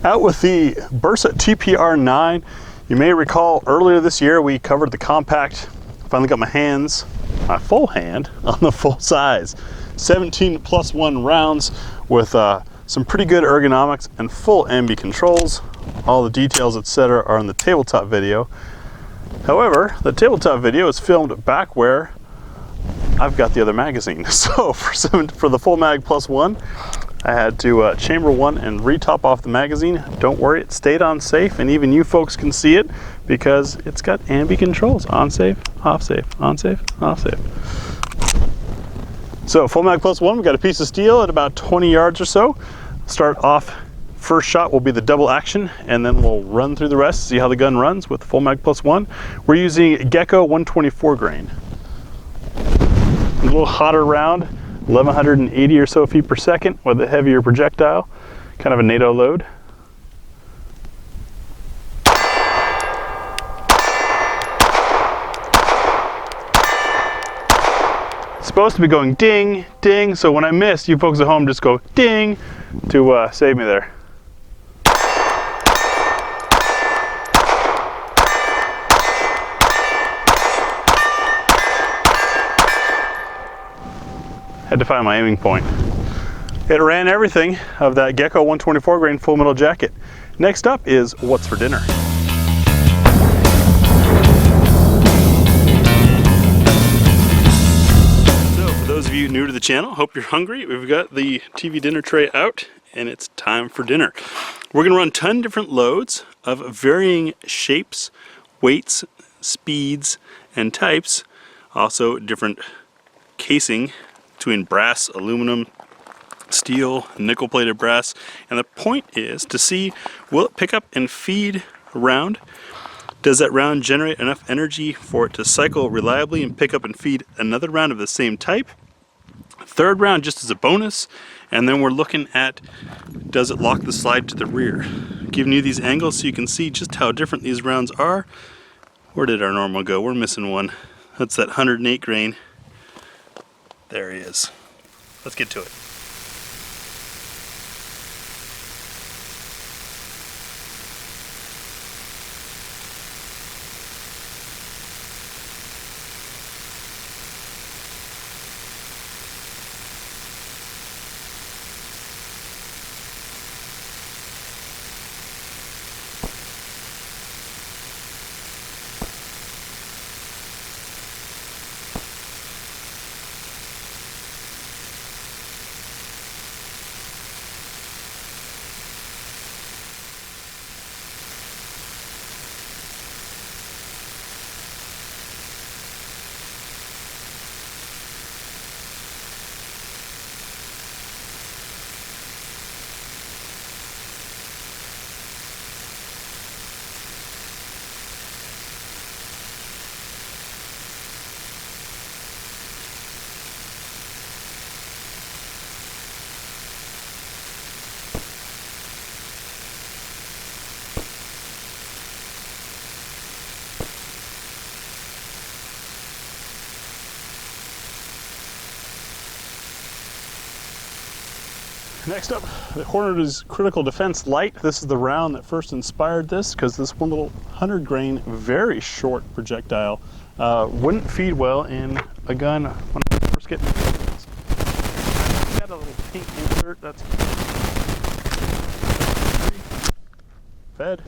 Out with the Bersa TPR9. You may recall earlier this year we covered the compact. Finally got my full hand on the full size 17+1 rounds with some pretty good ergonomics and full ambi controls. All the details, etc., are in the tabletop video. However, the tabletop video is filmed back where I've got the other magazine. So for the full mag +1, I had to chamber one and re-top off the magazine. Don't worry, it stayed on safe, and even you folks can see it because it's got ambi controls: on safe, off safe, on safe, off safe. So full mag +1, we've got a piece of steel at about 20 yards or so. Start off, first shot will be the double action, and then we'll run through the rest, see how the gun runs with full mag +1. We're using Gecko 124 grain. A little hotter round, 1180 or so feet per second with a heavier projectile, kind of a NATO load. Supposed to be going ding, ding, so when I miss, you folks at home just go ding to save me there. Had to find my aiming point. It ran everything of that Gecko 124 grain full metal jacket. Next up is what's for dinner. So for those of you new to the channel, hope you're hungry. We've got the TV dinner tray out and it's time for dinner. We're gonna run 10 different loads of varying shapes, weights, speeds, and types. Also different casing between brass, aluminum, steel, nickel plated brass, and the point is to see, will it pick up and feed a round? Does that round generate enough energy for it to cycle reliably and pick up and feed another round of the same type? Third round just as a bonus, and then we're looking at, does it lock the slide to the rear? Giving you these angles so you can see just how different these rounds are. Where did our normal go? We're missing one. That's that 108 grain. There he is. Let's get to it. Next up, the Hornet is Critical Defense Light. This is the round that first inspired this, because this one little 100 grain, very short projectile wouldn't feed well in a gun when I was first getting it. Got a little pink insert that's fed.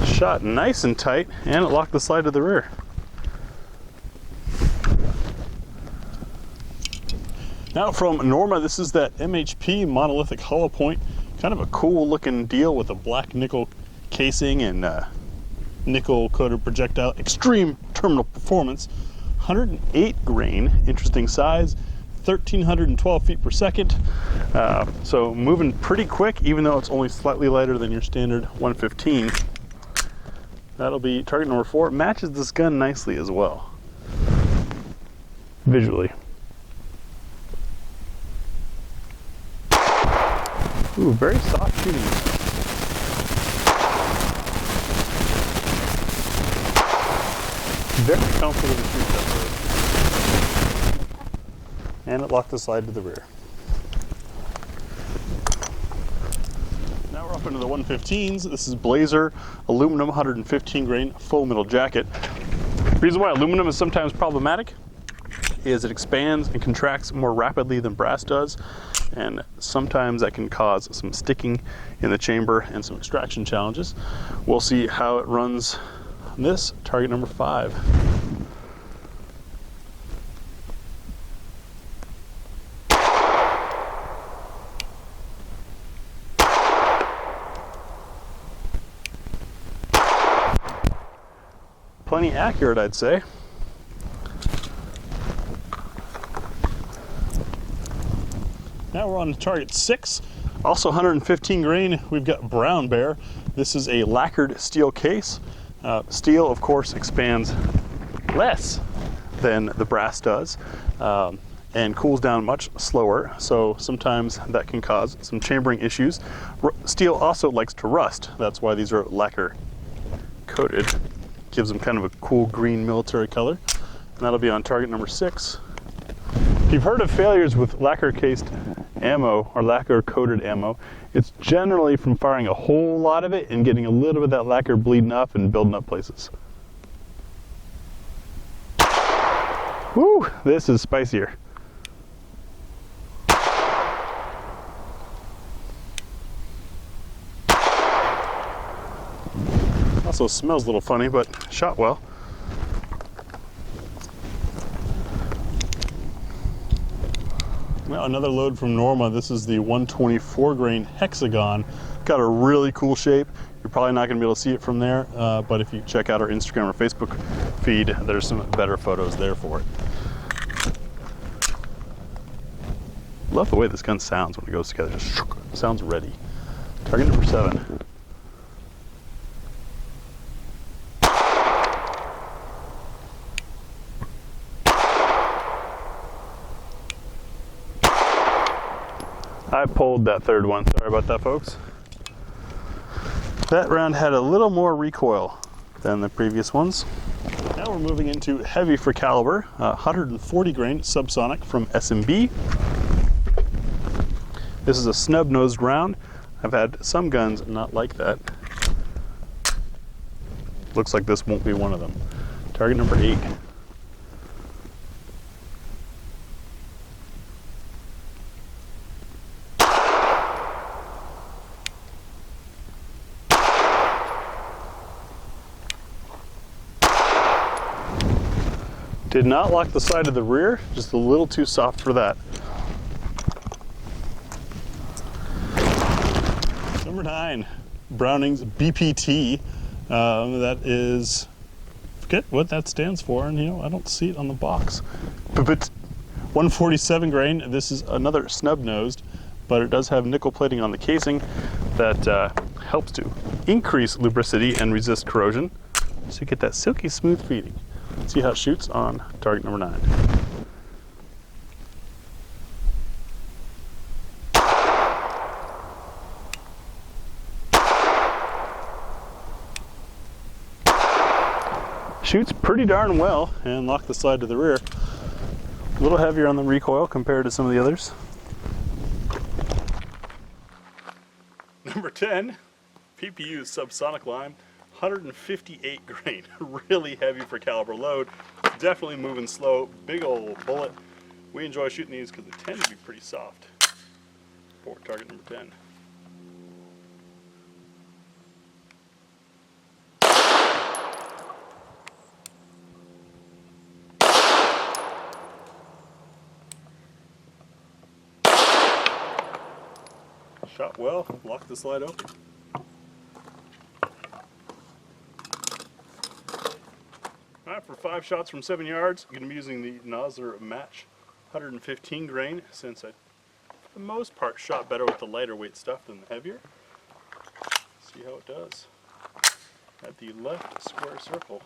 Shot nice and tight, and it locked the slide to the rear. Now from Norma, this is that MHP monolithic hollow point. Kind of a cool looking deal with a black nickel casing and nickel coated projectile. Extreme terminal performance. 108 grain, interesting size. 1,312 feet per second. So moving pretty quick, even though it's only slightly lighter than your standard 115. That'll be target number 4. It matches this gun nicely as well, visually. Ooh, very soft shooting. Very comfortable to shoot that bird. And it locked the slide to the rear. Now we're up into the 115s. This is Blazer aluminum 115 grain full metal jacket. The reason why aluminum is sometimes problematic is it expands and contracts more rapidly than brass does, and sometimes that can cause some sticking in the chamber and some extraction challenges. We'll see how it runs on this target number 5. Plenty accurate, I'd say. Now we're on to target 6, also 115 grain. We've got Brown Bear. This is a lacquered steel case. Steel, of course, expands less than the brass does and cools down much slower, so sometimes that can cause some chambering issues. Steel also likes to rust. That's why these are lacquer coated. Gives them kind of a cool green military color. And that'll be on target number 6. If you've heard of failures with lacquer cased ammo or lacquer coated ammo, it's generally from firing a whole lot of it and getting a little bit of that lacquer bleeding up and building up places. Woo, this is spicier. Also smells a little funny, but shot well. Now another load from Norma. This is the 124 grain Hexagon. Got a really cool shape. You're probably not going to be able to see it from there, but if you check out our Instagram or Facebook feed, there's some better photos there for it. Love the way this gun sounds when it goes together. Just sounds ready. Target number 7. I pulled that third one. Sorry about that, folks. That round had a little more recoil than the previous ones. Now we're moving into heavy for caliber, 140 grain subsonic from SMB. This is a snub-nosed round. I've had some guns not like that. Looks like this won't be one of them. Target number 8. Did not lock the side of the rear, just a little too soft for that. Number 9, Browning's BPT. That is, forget what that stands for, and I don't see it on the box. But 147 grain, this is another snub-nosed, but it does have nickel plating on the casing that helps to increase lubricity and resist corrosion, so you get that silky smooth feeding. See how it shoots on target number 9. Shoots pretty darn well and locked the slide to the rear. A little heavier on the recoil compared to some of the others. Number 10, PPU's subsonic line. 158 grain, really heavy for caliber load. Definitely moving slow, big old bullet. We enjoy shooting these because they tend to be pretty soft. For target number 10. Shot well, locked the slide open. Alright, for 5 shots from 7 yards, I'm going to be using the Nosler Match 115 grain, since I, for the most part, shot better with the lighter weight stuff than the heavier. See how it does. At the left square circle.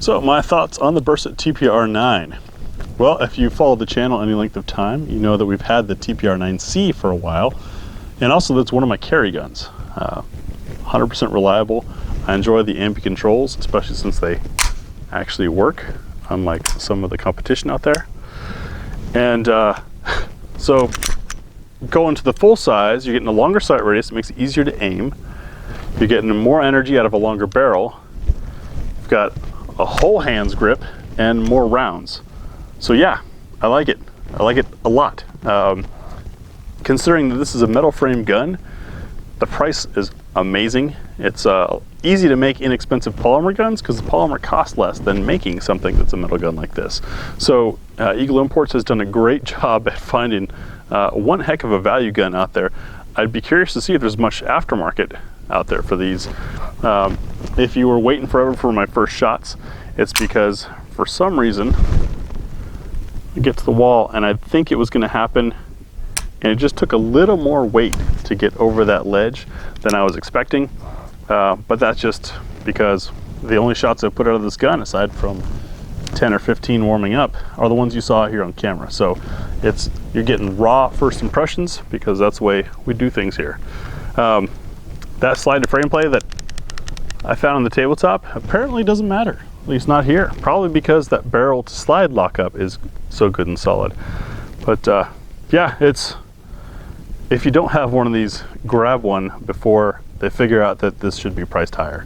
So my thoughts on the Bersa TPR9. Well, if you follow the channel any length of time, you know that we've had the TPR9C for a while, and also that's one of my carry guns. 100% reliable. I enjoy the ambi controls, especially since they actually work, unlike some of the competition out there. And so going to the full size, you're getting a longer sight radius. It makes it easier to aim. You're getting more energy out of a longer barrel. You've got a whole hands grip and more rounds. So yeah, I like it. I like it a lot. Considering that this is a metal frame gun, the price is amazing. It's easy to make inexpensive polymer guns because the polymer costs less than making something that's a metal gun like this. So Eagle Imports has done a great job at finding one heck of a value gun out there. I'd be curious to see if there's much aftermarket out there for these. If you were waiting forever for my first shots, it's because for some reason I get to the wall and I think it was going to happen, and it just took a little more weight to get over that ledge than I was expecting. But that's just because the only shots I put out of this gun, aside from 10 or 15 warming up, are the ones you saw here on camera. So you're getting raw first impressions because that's the way we do things here. That slide to frame play that I found on the tabletop apparently doesn't matter, at least not here. Probably because that barrel to slide lockup is so good and solid. But yeah, if you don't have one of these, grab one before they figure out that this should be priced higher.